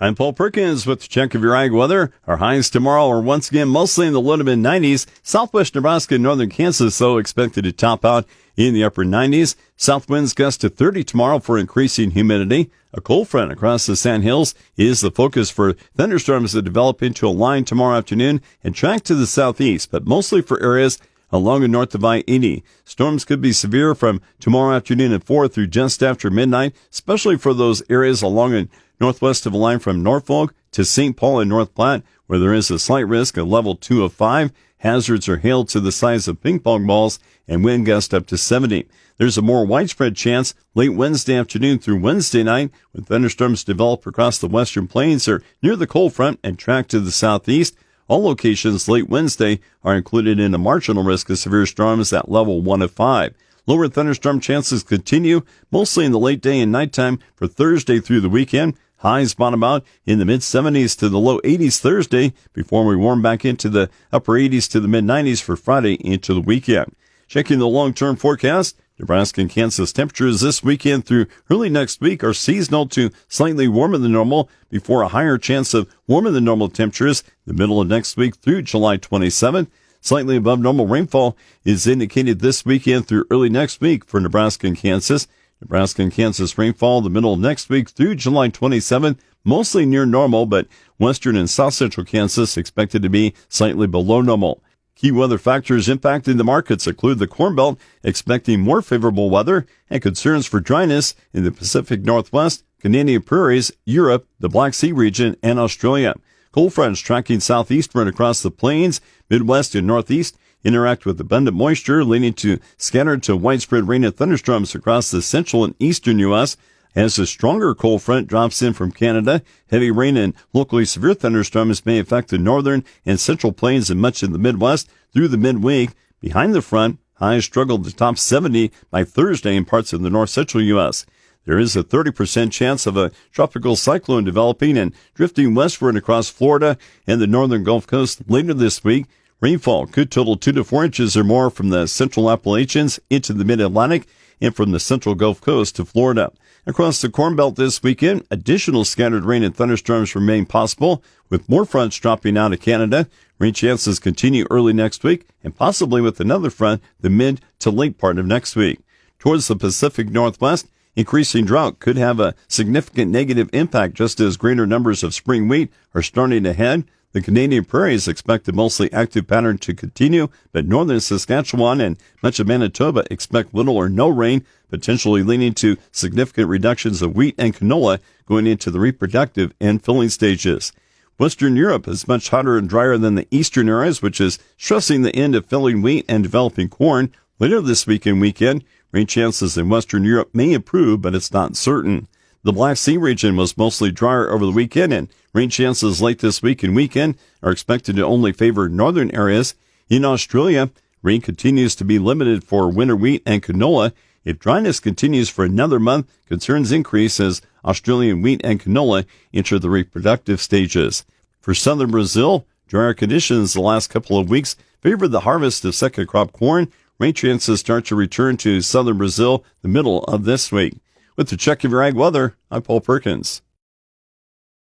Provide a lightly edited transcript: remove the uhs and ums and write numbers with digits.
I'm Paul Perkins with the check of your ag weather. Our highs tomorrow are once again mostly in the low to mid 90s. Southwest Nebraska and northern Kansas, though, expected to top out in the upper 90s. South winds gust to 30 tomorrow for increasing humidity. A cold front across the Sand Hills is the focus for thunderstorms that develop into a line tomorrow afternoon and track to the southeast, but mostly for areas along and north of I-80. Storms could be severe from tomorrow afternoon at 4 through just after midnight, especially for those areas along and northwest of the line from Norfolk to St. Paul and North Platte, where there is a slight risk of level 2 of 5. Hazards are hail to the size of ping pong balls and wind gust up to 70. There's a more widespread chance late Wednesday afternoon through Wednesday night when thunderstorms develop across the western plains or near the cold front and track to the southeast. All locations late Wednesday are included in a marginal risk of severe storms at level 1 of 5. Lower thunderstorm chances continue, mostly in the late day and nighttime for Thursday through the weekend. Highs bottom out in the mid-70s to the low 80s Thursday before we warm back into the upper 80s to the mid-90s for Friday into the weekend. Checking the long-term forecast, Nebraska and Kansas temperatures this weekend through early next week are seasonal to slightly warmer than normal before a higher chance of warmer than normal temperatures the middle of next week through July 27th. Slightly above normal rainfall is indicated this weekend through early next week for Nebraska and Kansas. Nebraska and Kansas rainfall the middle of next week through July 27th, mostly near normal, but western and south central Kansas expected to be slightly below normal. Key weather factors impacting the markets include the Corn Belt expecting more favorable weather and concerns for dryness in the Pacific Northwest, Canadian prairies, Europe, the Black Sea region, and Australia. Cold fronts tracking southeastward across the plains, Midwest, and Northeast interact with abundant moisture, leading to scattered to widespread rain and thunderstorms across the central and eastern U.S. As a stronger cold front drops in from Canada, heavy rain and locally severe thunderstorms may affect the northern and central plains and much of the Midwest through the midweek. Behind the front, highs struggled to top 70 by Thursday in parts of the north central U.S. There is a 30% chance of a tropical cyclone developing and drifting westward across Florida and the northern Gulf Coast later this week. Rainfall could total 2 to 4 inches or more from the central Appalachians into the mid-Atlantic and from the central Gulf Coast to Florida. Across the Corn Belt this weekend, additional scattered rain and thunderstorms remain possible, with more fronts dropping out of Canada. Rain chances continue early next week, and possibly with another front the mid to late part of next week. Towards the Pacific Northwest, increasing drought could have a significant negative impact just as greater numbers of spring wheat are starting to head. The Canadian prairies expect a mostly active pattern to continue, but northern Saskatchewan and much of Manitoba expect little or no rain, potentially leading to significant reductions of wheat and canola going into the reproductive and filling stages. Western Europe is much hotter and drier than the eastern areas, which is stressing the end of filling wheat and developing corn. Later this week and weekend, rain chances in Western Europe may improve, but it's not certain. The Black Sea region was mostly drier over the weekend, and rain chances late this week and weekend are expected to only favor northern areas. In Australia, rain continues to be limited for winter wheat and canola. If dryness continues for another month, concerns increase as Australian wheat and canola enter the reproductive stages. For southern Brazil, drier conditions the last couple of weeks favor the harvest of second crop corn. Rain chances start to return to southern Brazil the middle of this week. With the check of your ag weather, I'm Paul Perkins.